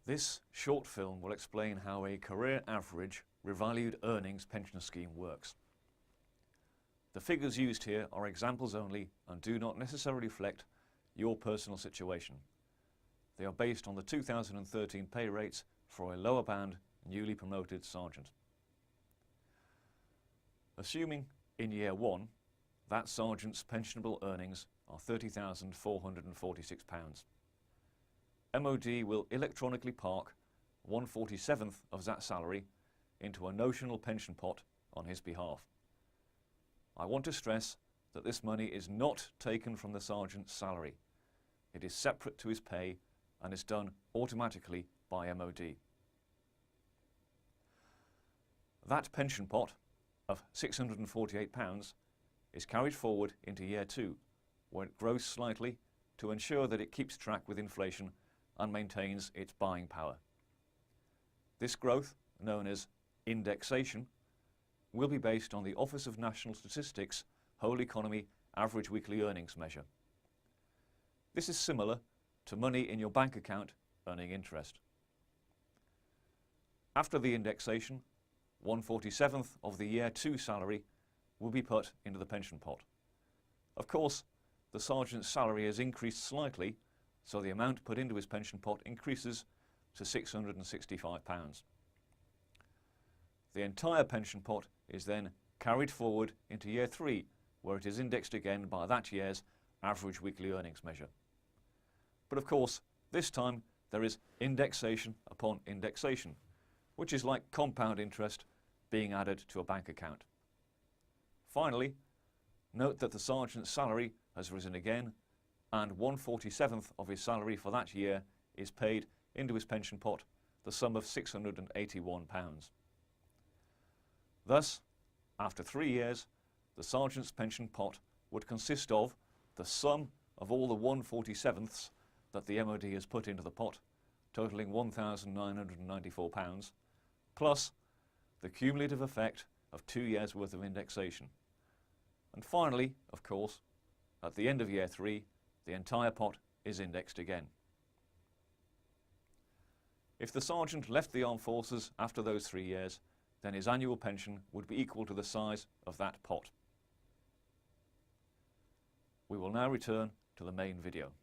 This short film will explain how a career average revalued earnings pension scheme works. The figures used here are examples only and do not necessarily reflect your personal situation. They are based on the 2013 pay rates for a lower band newly promoted sergeant. Assuming in year 1 that sergeant's pensionable earnings are £30,446. MOD will electronically park 1/47th of that salary into a notional pension pot on his behalf. I want to stress that this money is not taken from the sergeant's salary. It is separate to his pay and is done automatically by MOD. That pension pot of £648 is carried forward into year 2, where it grows slightly to ensure that it keeps track with inflation and maintains its buying power. This growth, known as indexation, will be based on the Office of National Statistics Whole Economy Average Weekly Earnings measure. This is similar to money in your bank account earning interest. After the indexation, 1/47th of the year 2 salary will be put into the pension pot. Of course, the sergeant's salary has increased slightly, so the amount put into his pension pot increases to £665. The entire pension pot is then carried forward into year 3, where it is indexed again by that year's average weekly earnings measure. But of course, this time there is indexation upon indexation, which is like compound interest being added to a bank account. Finally, note that the sergeant's salary has risen again, and 1/47th of his salary for that year is paid into his pension pot, the sum of £681. Thus, after 3 years, the sergeant's pension pot would consist of the sum of all the 1/47ths that the MOD has put into the pot, totalling £1,994, plus the cumulative effect of 2 years' worth of indexation. And finally, of course, at the end of year 3, the entire pot is indexed again. If the sergeant left the armed forces after those 3 years, then his annual pension would be equal to the size of that pot. We will now return to the main video.